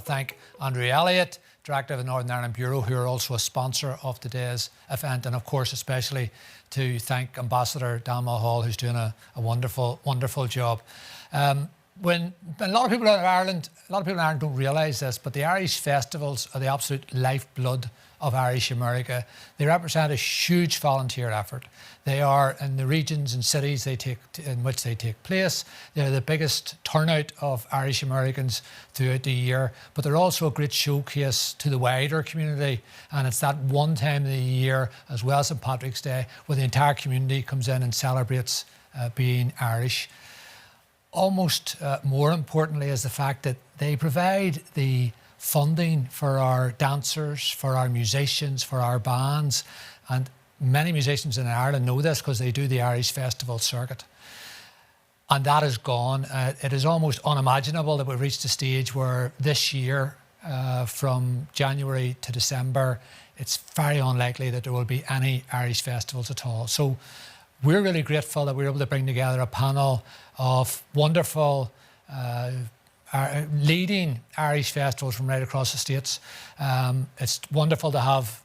thank Andrew Elliott, Director of the Northern Ireland Bureau, who are also a sponsor of today's event, and of course especially to thank Ambassador Dan Mulhall, who's doing a wonderful, wonderful job. When a lot of people in Ireland don't realise this, but the Irish festivals are the absolute lifeblood of Irish America. They represent a huge volunteer effort. They are in the regions and cities in which they take place. They're the biggest turnout of Irish Americans throughout the year, but they're also a great showcase to the wider community. And it's that one time of the year, as well as St. Patrick's Day, where the entire community comes in and celebrates being Irish. Almost more importantly is the fact that they provide the funding for our dancers, for our musicians, for our bands. And many musicians in Ireland know this because they do the Irish Festival circuit. And that is gone. It is almost unimaginable that we've reached a stage where this year, from January to December, it's very unlikely that there will be any Irish festivals at all. So we're really grateful that we were able to bring together a panel of wonderful leading Irish festivals from right across the States. It's wonderful to have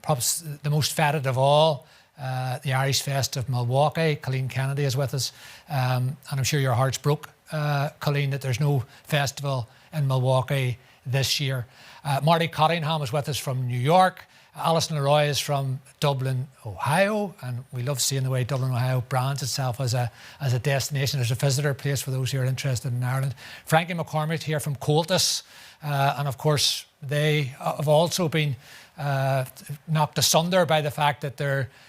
perhaps the most feted of all, the Irish Fest of Milwaukee. Colleen Kennedy is with us. And I'm sure your heart's broke, Colleen, that there's no festival in Milwaukee this year. Marty Cottingham is with us from New York. Alison Leroy is from Dublin, Ohio, and we love seeing the way Dublin, Ohio brands itself as a destination, as a visitor place for those who are interested in Ireland. Frankie McCormick here from Coltis, and of course they have also been knocked asunder by the fact that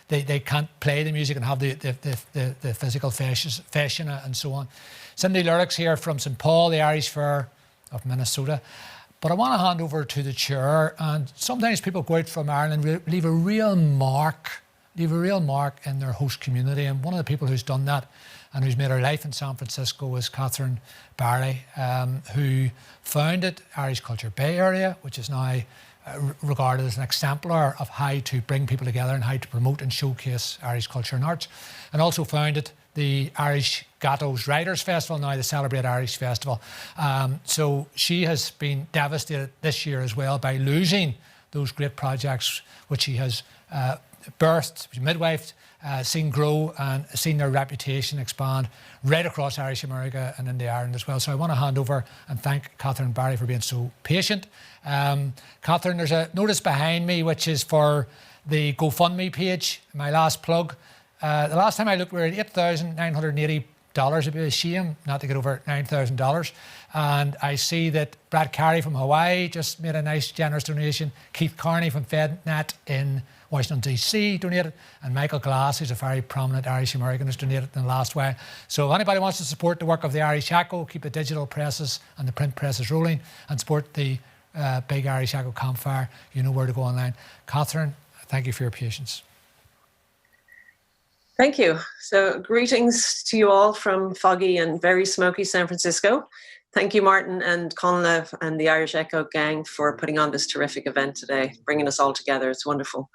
they can't play the music and have the physical fashion and so on. Cindy Luric's here from St. Paul, the Irish Fair of Minnesota. But I want to hand over to the chair, and sometimes people go out from Ireland and leave a real mark in their host community. And one of the people who's done that and who's made her life in San Francisco is Catherine Barry, who founded Irish Culture Bay Area, which is now regarded as an exemplar of how to bring people together and how to promote and showcase Irish culture and arts, and also founded the Irish Gatos Writers Festival, now the Celebrate Irish Festival. So she has been devastated this year as well by losing those great projects which she has birthed, midwifed, seen grow and seen their reputation expand right across Irish America and into Ireland as well. So I want to hand over and thank Catherine Barry for being so patient. Catherine, there's a notice behind me which is for the GoFundMe page, my last plug. The last time I looked, we were at $8,980. It'd be a shame not to get over $9,000. And I see that Brad Carey from Hawaii just made a nice, generous donation. Keith Carney from FedNet in Washington, D.C. donated. And Michael Glass, who's a very prominent Irish American, has donated in the last while. So if anybody wants to support the work of the Irish Echo, keep the digital presses and the print presses rolling, and support the big Irish Echo campfire, you know where to go online. Catherine, thank you for your patience. Thank you. So greetings to you all from foggy and very smoky San Francisco. Thank you, Martin and Conlev and the Irish Echo gang for putting on this terrific event today, bringing us all together. It's wonderful.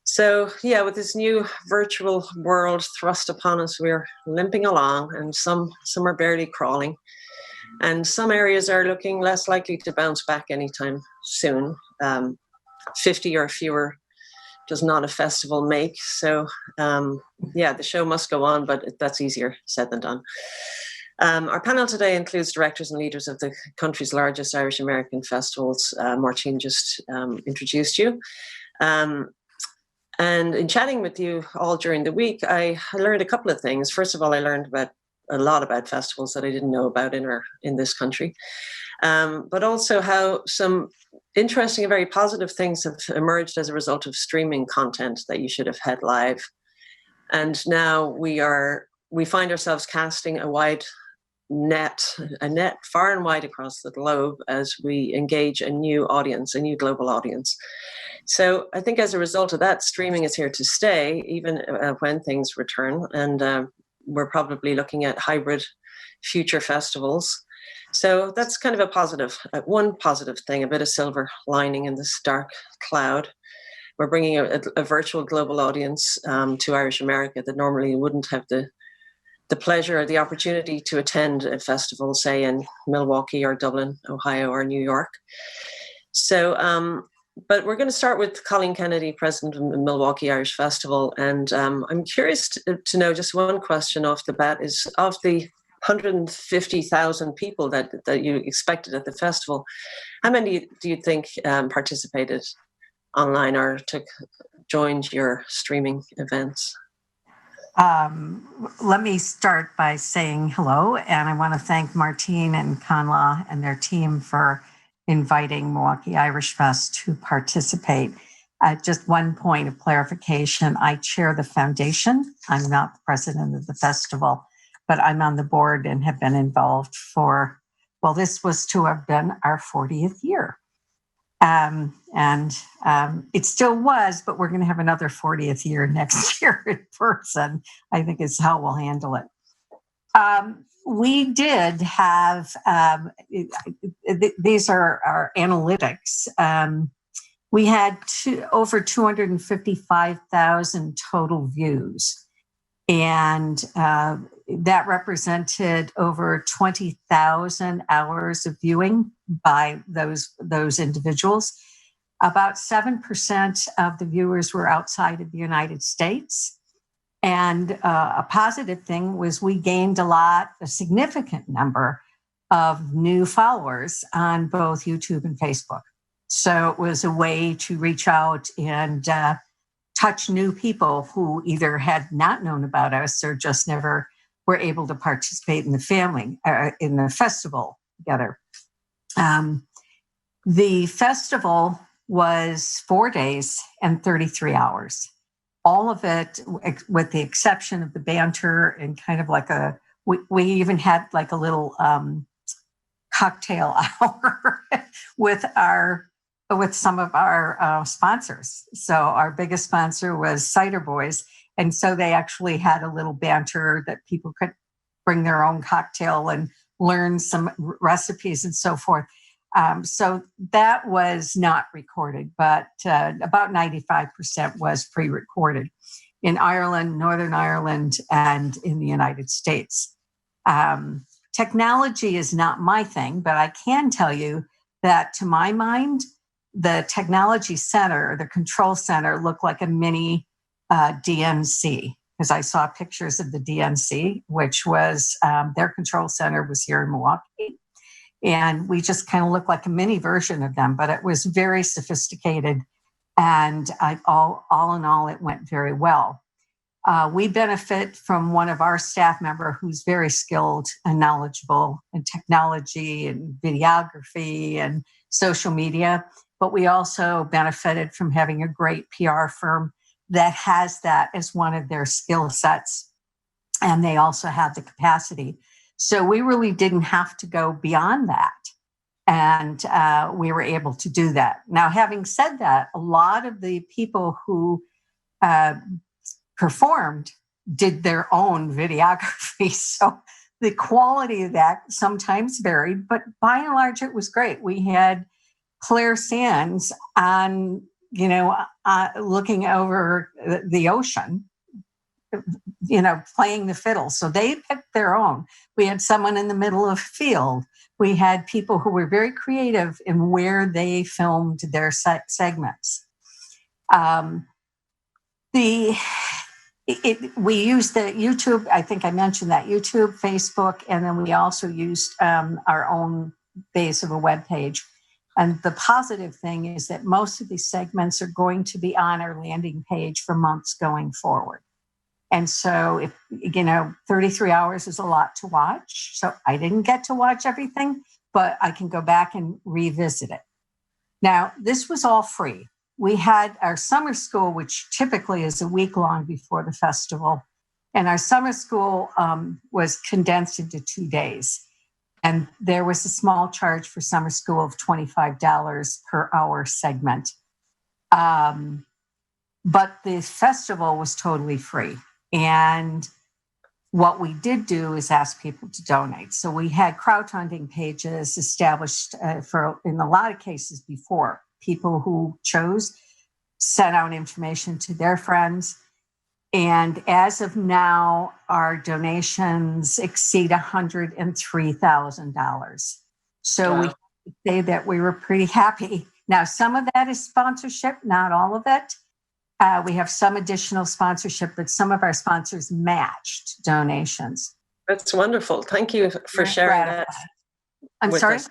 So yeah, with this new virtual world thrust upon us, we're limping along, and some are barely crawling. And some areas are looking less likely to bounce back anytime soon. 50 or fewer does not a festival make. So yeah, the show must go on, but that's easier said than done. Our panel today includes directors and leaders of the country's largest Irish American festivals. Martine just introduced you. And in chatting with you all during the week, I learned a couple of things. First of all, I learned a lot about festivals that I didn't know about in this country. But also how some interesting and very positive things have emerged as a result of streaming content that you should have had live. And now we find ourselves casting a net far and wide across the globe as we engage a new audience, a new global audience. So I think as a result of that, streaming is here to stay, even when things return. And we're probably looking at hybrid future festivals. So that's kind of a positive, one positive thing, a bit of silver lining in this dark cloud. We're bringing a virtual global audience to Irish America that normally wouldn't have the the pleasure or the opportunity to attend a festival, say in Milwaukee or Dublin, Ohio, or New York. So, but we're going to start with Colleen Kennedy, president of the Milwaukee Irish Festival. And I'm curious to know, just one question off the bat is, of the 150,000 people that you expected at the festival, how many do you think participated online or joined your streaming events? Let me start by saying hello, and I want to thank Martine and Conla and their team for inviting Milwaukee Irish Fest to participate. Just one point of clarification, I chair the foundation. I'm not the president of the festival, but I'm on the board and have been involved for, well, this was to have been our 40th year. It still was, but we're going to have another 40th year next year in person, I think is how we'll handle it. We did have, these are our analytics. We had over 255,000 total views. And that represented over 20,000 hours of viewing by those individuals. About 7% of the viewers were outside of the United States. And a positive thing was we gained a significant number of new followers on both YouTube and Facebook. So it was a way to reach out and touch new people who either had not known about us or just never were able to participate in in the festival together. The festival was 4 days and 33 hours. All of it, with the exception of the banter and kind of like we even had like a little cocktail hour with some of our sponsors. So our biggest sponsor was Cider Boys. And so they actually had a little banter that people could bring their own cocktail and learn some recipes and so forth. So that was not recorded, but about 95% was pre-recorded in Ireland, Northern Ireland, and in the United States. Technology is not my thing, but I can tell you that to my mind, the technology center, the control center, looked like a mini DNC, because I saw pictures of the DNC, which was their control center was here in Milwaukee. And we just kind of looked like a mini version of them, but it was very sophisticated. And all in all, it went very well. We benefit from one of our staff member who's very skilled and knowledgeable in technology and videography and social media. But we also benefited from having a great PR firm that has that as one of their skill sets. And they also have the capacity. So we really didn't have to go beyond that. And we were able to do that. Now, having said that, a lot of the people who performed did their own videography. So the quality of that sometimes varied, but by and large, it was great. We had Claire Sands on, looking over the ocean, playing the fiddle. So they picked their own. We had someone in the middle of a field. We had people who were very creative in where they filmed their segments. We used the YouTube, I think I mentioned that, YouTube, Facebook, and then we also used our own base of a web page. And the positive thing is that most of these segments are going to be on our landing page for months going forward. And so if, 33 hours is a lot to watch. So I didn't get to watch everything, but I can go back and revisit it. Now, this was all free. We had our summer school, which typically is a week long before the festival. And our summer school was condensed into 2 days. And there was a small charge for summer school of $25 per hour segment. But the festival was totally free. And what we did do is ask people to donate. So we had crowdfunding pages established in a lot of cases before. People who chose sent out information to their friends. And as of now, our donations exceed $103,000. So Wow. we say that we were pretty happy. Now, some of that is sponsorship, not all of it. We have some additional sponsorship, but some of our sponsors matched donations. That's wonderful. Thank you for Very sharing gratifying. that. I'm with sorry? us.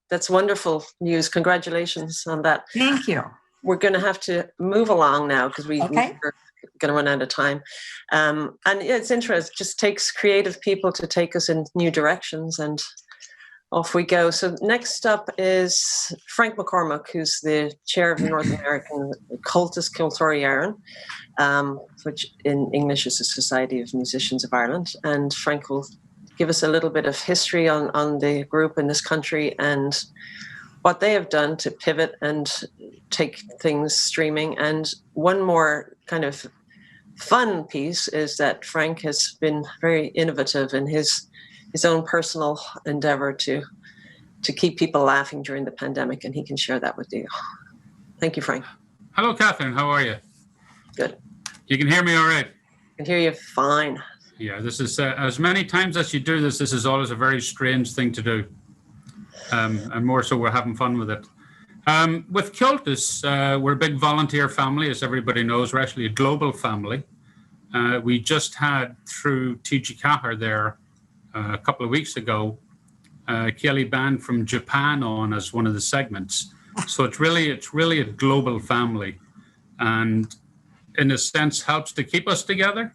That's wonderful news. Congratulations on that. Thank you. We're going to have to move along now because we're Okay. going to run out of time. And yeah, it's interesting. It just takes creative people to take us in new directions, and off we go. So next up is Frank McCormack, who's the chair of the North American Cultus Kiltori Éireann, which in English is the Society of Musicians of Ireland. And Frank will give us a little bit of history on the group in this country and what they have done to pivot and take things streaming. And one more kind of fun piece is that Frank has been very innovative in his own personal endeavor to keep people laughing during the pandemic, and he can share that with you. Thank you, Frank. Hello, Catherine. How are you? Good. You can hear me all right? I can hear you fine. Yeah, this is, as many times as you do this is always a very strange thing to do. And more so we're having fun with it. With Cultus, we're a big volunteer family, as everybody knows. We're actually a global family. We just had, through TG Cahir there a couple of weeks ago, Kelly Band from Japan on as one of the segments. So it's really a global family, and in a sense helps to keep us together.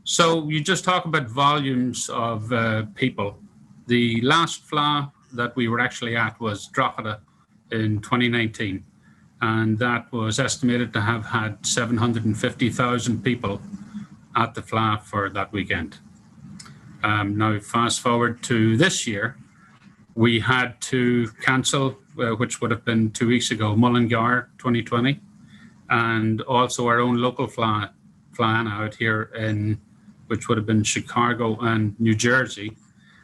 So you just talk about volumes of people. The last FLA that we were actually at was Drogheda in 2019, and that was estimated to have had 750,000 people at the FLA for that weekend. Now fast forward to this year, we had to cancel, which would have been 2 weeks ago, Mullingar 2020, and also our own local FLA out here in, which would have been Chicago and New Jersey.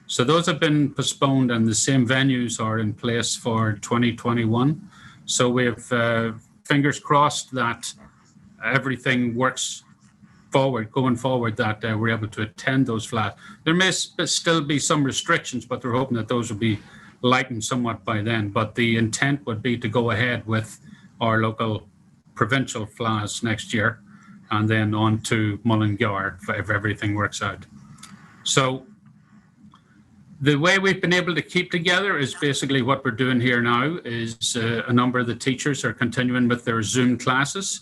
So those have been postponed, and the same venues are in place for 2021. So we have fingers crossed that everything works going forward, that we're able to attend those FLAs. There may still be some restrictions, but they're hoping that those will be lightened somewhat by then. But the intent would be to go ahead with our local provincial FLAs next year, and then on to Mullingar if everything works out. So the way we've been able to keep together is basically what we're doing here now is a number of the teachers are continuing with their Zoom classes,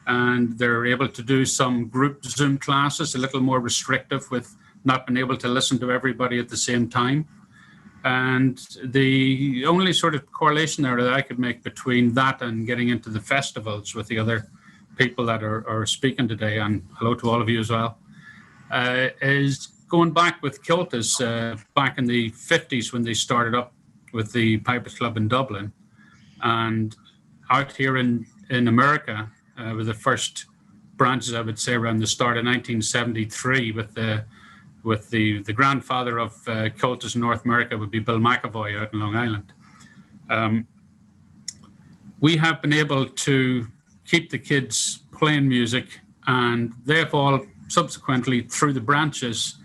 and they're able to do some group Zoom classes, a little more restrictive with not being able to listen to everybody at the same time. And the only sort of correlation there that I could make between that and getting into the festivals with the other people that are speaking today, and hello to all of you as well, is going back with Cultus back in the 50s when they started up with the Pipers Club in Dublin, and out here in America with the first branches, I would say, around the start of 1973 with the grandfather of Cultus in North America would be Bill McAvoy out in Long Island. We have been able to keep the kids playing music, and they've all subsequently, through the branches,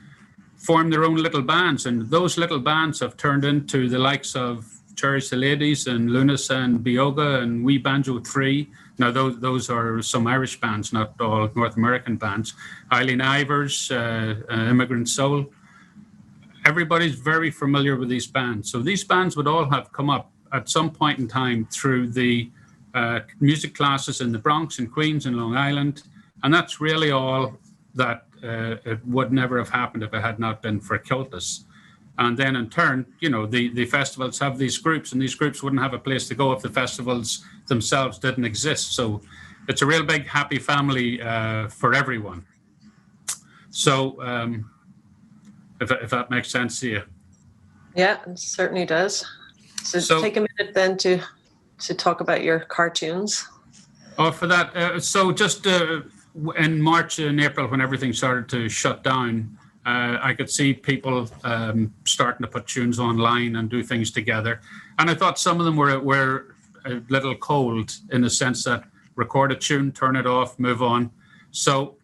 formed their own little bands, and those little bands have turned into the likes of Cherish the Ladies and Lunas and Bioga and Wee Banjo 3. Now those are some Irish bands, not all North American bands. Eileen Ivers, Immigrant Soul. Everybody's very familiar with these bands. So these bands would all have come up at some point in time through the music classes in the Bronx and Queens and Long Island. And that's really all that it would never have happened if it had not been for Cultus. And then in turn, you know, the festivals have these groups, and these groups wouldn't have a place to go if the festivals themselves didn't exist. So it's a real big happy family for everyone. So if that makes sense to you. Yeah, it certainly does. So take a minute then to talk about your cartoons. Oh, for that. So just in March and April, when everything started to shut down, I could see people starting to put tunes online and do things together. And I thought some of them were a little cold in the sense that record a tune, turn it off, move on. So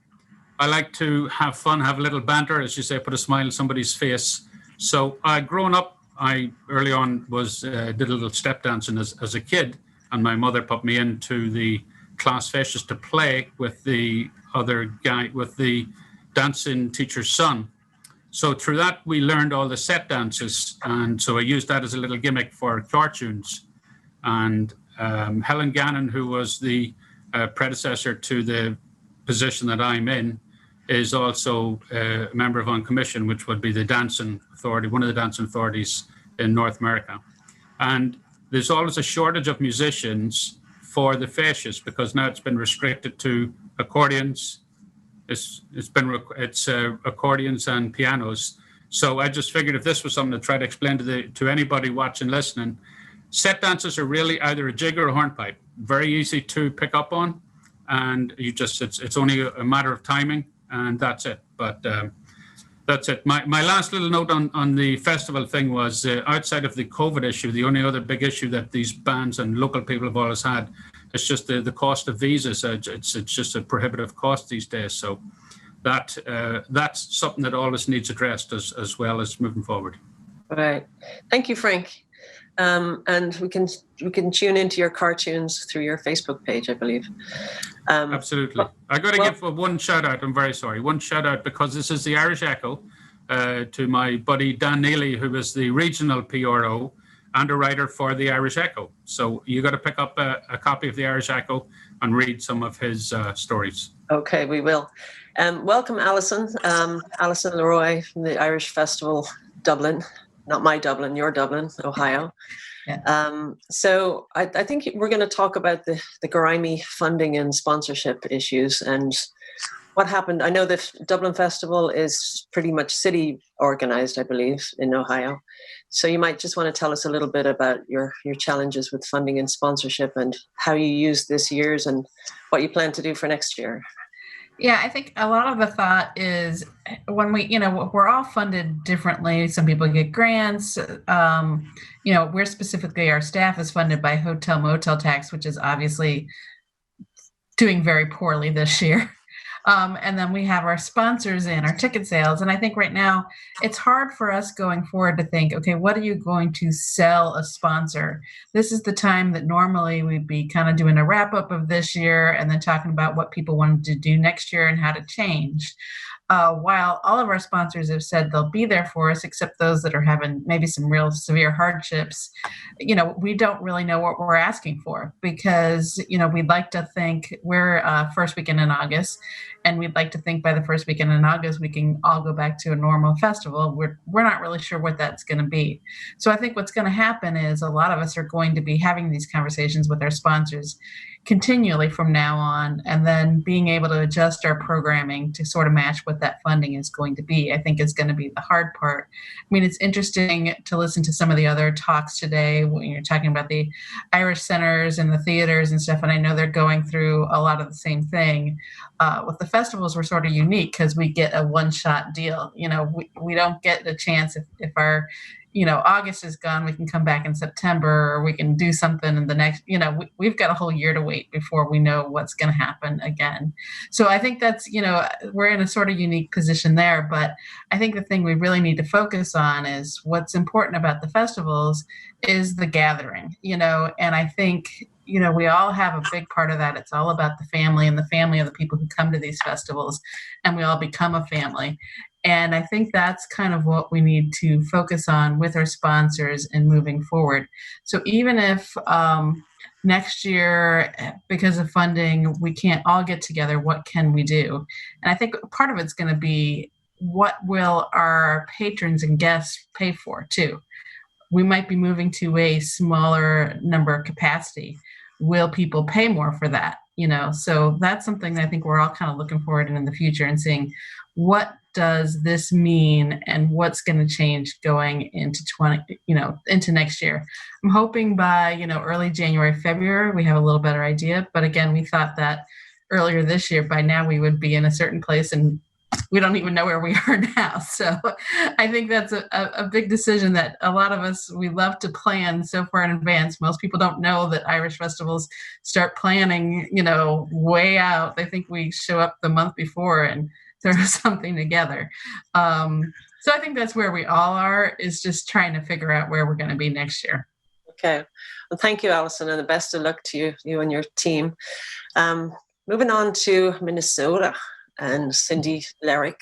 I like to have fun, have a little banter, as you say, put a smile on somebody's face. So growing up, I early on did a little step dancing as a kid, and my mother put me into the class festus to play with the other guy, with the dancing teacher's son. So through that, we learned all the set dances, and so I used that as a little gimmick for cartoons. And Helen Gannon, who was the predecessor to the position that I'm in, is also a member of Uncommission, which would be the dancing authority, one of the dancing authorities in North America. And there's always a shortage of musicians for the fascias because now it's been restricted to accordions. It's accordions and pianos. So I just figured if this was something to try to explain to anybody watching, listening, set dances are really either a jig or a hornpipe. Very easy to pick up on, and it's only a matter of timing, and that's it. But that's it. My last little note on the festival thing was outside of the COVID issue, the only other big issue that these bands and local people have always had is just the cost of visas. It's just a prohibitive cost these days. So that's something that always needs addressed as well as moving forward. Right. Thank you, Frank. And we can tune into your cartoons through your Facebook page, I believe. Absolutely. I got to give one shout out. I'm very sorry. One shout out because this is the Irish Echo to my buddy Dan Neely, who is the regional PRO and a writer for the Irish Echo. So you got to pick up a copy of the Irish Echo and read some of his stories. Okay, we will. Welcome, Alison. Alison Leroy from the Irish Festival, Dublin. Not my Dublin, your Dublin, Ohio. Yeah. So I think we're going to talk about the grimy funding and sponsorship issues and what happened. I know the Dublin Festival is pretty much city organized, I believe, in Ohio. So you might just want to tell us a little bit about your challenges with funding and sponsorship and how you used this year's and what you plan to do for next year. Yeah, I think a lot of the thought is when we're all funded differently. Some people get grants. We're specifically, our staff is funded by hotel motel tax, which is obviously doing very poorly this year. And then we have our sponsors and our ticket sales. And I think right now it's hard for us going forward to think, okay, what are you going to sell a sponsor? This is the time that normally we'd be kind of doing a wrap up of this year and then talking about what people wanted to do next year and how to change. While all of our sponsors have said they'll be there for us, except those that are having maybe some real severe hardships, we don't really know what we're asking for because, we'd like to think we're first weekend in August, and we'd like to think by the first weekend in August, we can all go back to a normal festival. We're not really sure what that's going to be. So I think what's going to happen is a lot of us are going to be having these conversations with our sponsors continually from now on, and then being able to adjust our programming to sort of match what that funding is going to be, I think is going to be the hard part. I mean, it's interesting to listen to some of the other talks today when you're talking about the Irish centers and the theaters and stuff, and I know they're going through a lot of the same thing. With the festivals, we're sort of unique because we get a one-shot deal. We don't get a chance if our August is gone, we can come back in September, or we can do something in the next, we've got a whole year to wait before we know what's going to happen again. So I think that's, we're in a sort of unique position there. But I think the thing we really need to focus on is what's important about the festivals is the gathering, and I think, we all have a big part of that. It's all about the family and the family of the people who come to these festivals, and we all become a family. And I think that's kind of what we need to focus on with our sponsors and moving forward. So even if next year, because of funding, we can't all get together, what can we do? And I think part of it's going to be what will our patrons and guests pay for too? We might be moving to a smaller number capacity. Will people pay more for that? So that's something that I think we're all kind of looking forward in the future and seeing what does this mean and what's going to change going into into next year. I'm hoping by, early January, February, we have a little better idea. But again, we thought that earlier this year, by now we would be in a certain place and we don't even know where we are now. So I think that's a big decision that a lot of us, we love to plan so far in advance. Most people don't know that Irish festivals start planning, way out. They think we show up the month before and throw something together. So I think that's where we all are, is just trying to figure out where we're going to be next year. Okay. Well, thank you, Alison, and the best of luck to you and your team. Moving on to Minnesota and Cindy Lerick,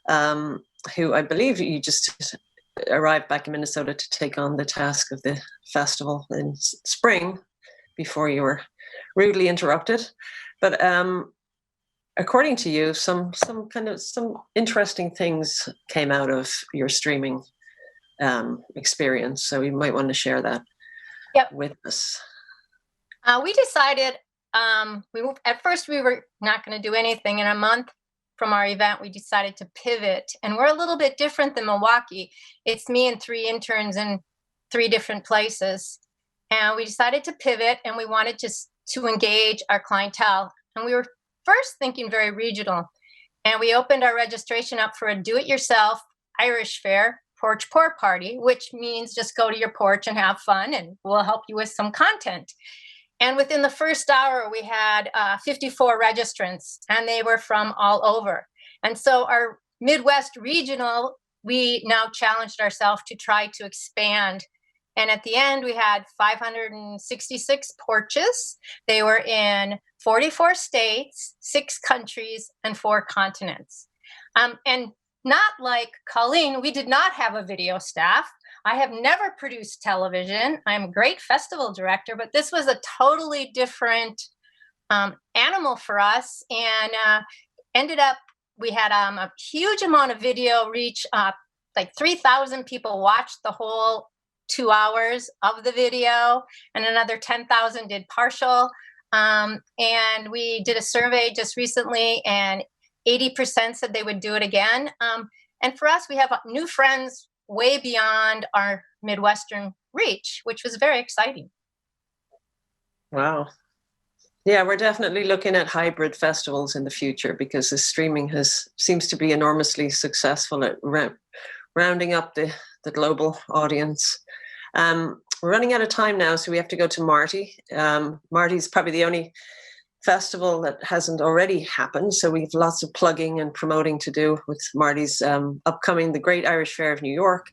who I believe you just arrived back in Minnesota to take on the task of the festival in spring before you were rudely interrupted. But according to you, some interesting things came out of your streaming experience. So you might want to share that with us. We decided at first we were not going to do anything in a month from our event. We decided to pivot, and we're a little bit different than Milwaukee. It's me and 3 interns in 3 different places, and we decided to pivot, and we wanted to engage our clientele. And we were first thinking very regional, and we opened our registration up for a do-it-yourself Irish fair porch pour party, which means just go to your porch and have fun, and we'll help you with some content. And within the first hour, we had 54 registrants, and they were from all over. And so our Midwest regional, we now challenged ourselves to try to expand. And at the end, we had 566 porches. They were in 44 states, 6 countries, and 4 continents. And not like Colleen, we did not have a video staff. I have never produced television. I'm a great festival director, but this was a totally different animal for us. And ended up, we had a huge amount of video reach. Like 3,000 people watched the whole 2 hours of the video, and another 10,000 did partial. And we did a survey just recently, and 80% said they would do it again. And for us, we have new friends way beyond our Midwestern reach, which was very exciting. Wow. Yeah, we're definitely looking at hybrid festivals in the future, because the streaming seems to be enormously successful at rounding up the global audience. We're running out of time now, so we have to go to Marty. Marty's probably the only festival that hasn't already happened, so we've lots of plugging and promoting to do with Marty's upcoming The Great Irish Fair of New York,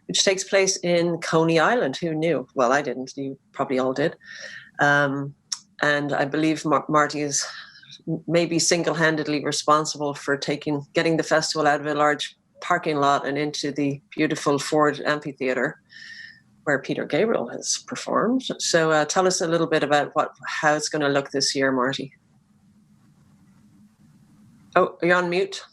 which takes place in Coney Island. Who knew? Well, I didn't. You probably all did. And I believe Marty is maybe single-handedly responsible for getting the festival out of a large parking lot and into the beautiful Ford Amphitheater, where Peter Gabriel has performed. So tell us a little bit about how it's going to look this year, Marty. Oh, you're on mute.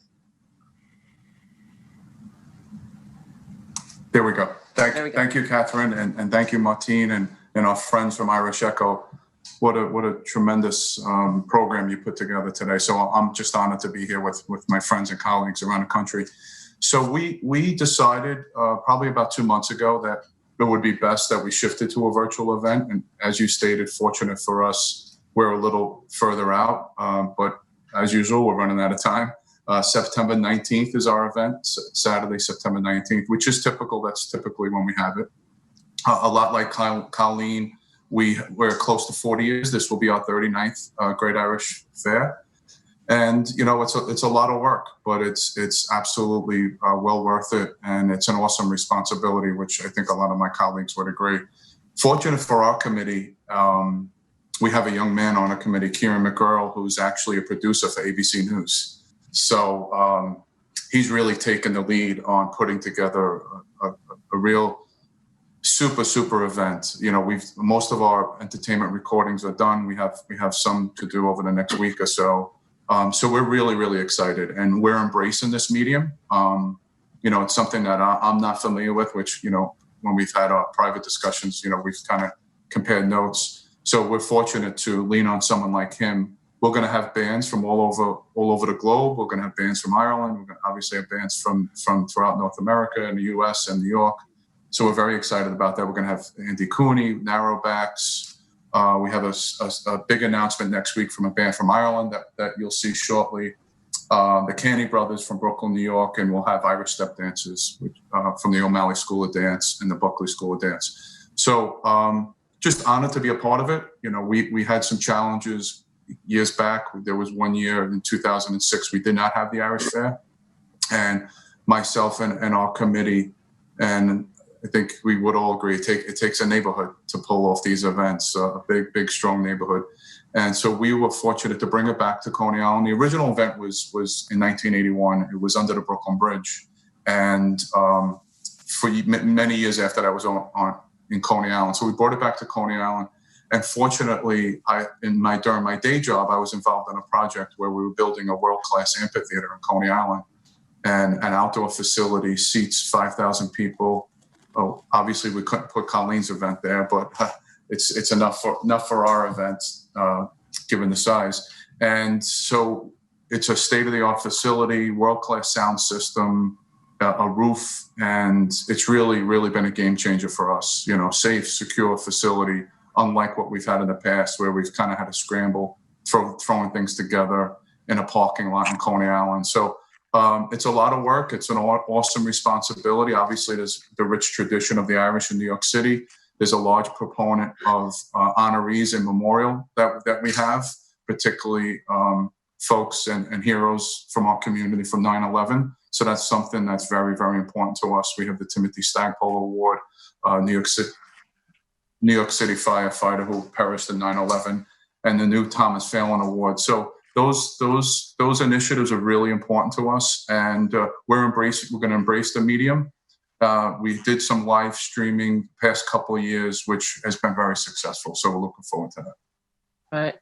There we go. Thank you, Catherine, and thank you, Martine, and our friends from Irish Echo. What a tremendous program you put together today. So I'm just honored to be here with my friends and colleagues around the country. So we decided probably about 2 months ago that it would be best that we shifted to a virtual event. And as you stated, fortunate for us, we're a little further out, but as usual, we're running out of time. September 19th is our event, Saturday, September 19th, which is typical. That's typically when we have it. A lot like Colleen, we're close to 40 years. This will be our 39th Great Irish Fair. And, it's a lot of work, but it's absolutely well worth it. And it's an awesome responsibility, which I think a lot of my colleagues would agree. Fortunate for our committee, we have a young man on a committee, Kieran McGurl, who's actually a producer for ABC News. So he's really taken the lead on putting together a real super event. Most of our entertainment recordings are done. We have some to do over the next week or so. So we're really excited, and we're embracing this medium. It's something that I'm not familiar with, which, when we've had our private discussions, we've kind of compared notes. So we're fortunate to lean on someone like him. We're going to have bands from all over the globe. We're going to have bands from Ireland. We're going to obviously have bands from throughout North America and the US and New York. So we're very excited about that. We're going to have Andy Cooney, Narrowbacks. We have a big announcement next week from a band from Ireland that you'll see shortly. the Canny Brothers from Brooklyn, New York, and we'll have Irish step dancers from the O'Malley School of Dance and the Buckley School of Dance. So just honored to be a part of it. You know, we had some challenges years back. There was one year in 2006 we did not have the Irish Fair, and myself and our committee, and I think we would all agree, it takes a neighborhood to pull off these events, a big, strong neighborhood. And so we were fortunate to bring it back to Coney Island. The original event was in 1981. It was under the Brooklyn Bridge. And for many years after that, I was in Coney Island. So we brought it back to Coney Island. And fortunately, during my day job, I was involved in a project where we were building a world-class amphitheater in Coney Island. And an outdoor facility seats 5,000 people. Oh, obviously we couldn't put Colleen's event there, but it's enough for our event, given the size. And so it's a state-of-the-art facility, world-class sound system, a roof, and it's really been a game changer for us. You know, safe, secure facility, unlike what we've had in the past, where we've kind of had to scramble, throwing things together in a parking lot in Coney Island. So it's a lot of work. It's an awesome responsibility. Obviously, there's the rich tradition of the Irish in New York City. There's a large proponent of honorees and memorial that we have, particularly folks and heroes from our community from 9/11. So that's something that's very, very important to us. We have the Timothy Stagpole Award, New York City firefighter who perished in 9/11, and the new Thomas Phelan Award. So those initiatives are really important to us, and we're going to embrace the medium. We did some live streaming past couple of years, which has been very successful. So we're looking forward to that. Right.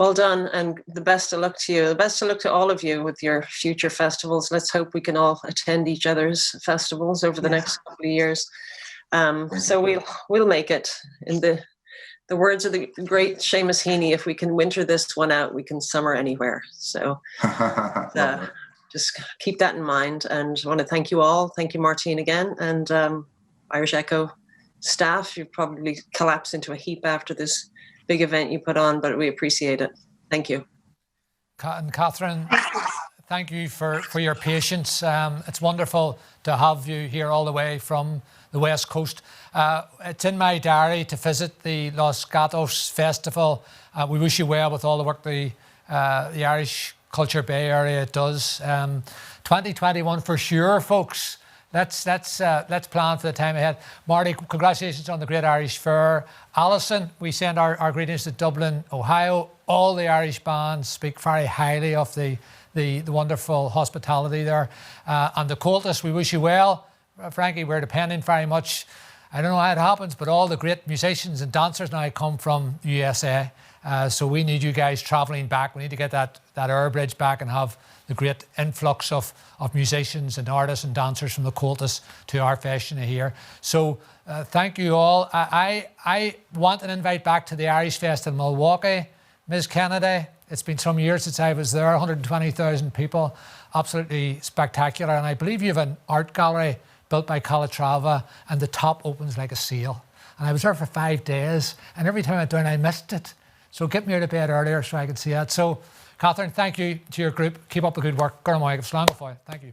Well done. And the best of luck to you. The best of luck to all of you with your future festivals. Let's hope we can all attend each other's festivals over the next couple of years. So we'll make it. In the words of the great Seamus Heaney, if we can winter this one out, we can summer anywhere. So just keep that in mind. And I want to thank you all. Thank you, Martine, again. And Irish Echo staff, you've probably collapsed into a heap after this big event you put on, but we appreciate it. Thank you. And Catherine, thank you for your patience. It's wonderful to have you here all the way from the West Coast. It's in my diary to visit the Los Gatos Festival. We wish you well with all the work the Irish Culture Bay Area does. 2021 for sure, folks. Let's plan for the time ahead. Marty, congratulations on the Great Irish Fair. Alison, we send our greetings to Dublin, Ohio. All the Irish bands speak very highly of the wonderful hospitality there. And the Cultus, we wish you well. Frankie, we're depending very much, I don't know how it happens, but all the great musicians and dancers now come from USA. So we need you guys travelling back. We need to get that air bridge back and have the great influx of musicians and artists and dancers from the Cultus to our fashion here. So thank you all. I want an invite back to the Irish Fest in Milwaukee. Ms. Kennedy, it's been some years since I was there, 120,000 people, absolutely spectacular. And I believe you have an art gallery built by Calatrava, and the top opens like a seal. And I was there for 5 days, and every time I went down, I missed it. So get me out of bed earlier so I could see that. So, Catherine, thank you to your group. Keep up the good work. Thank you.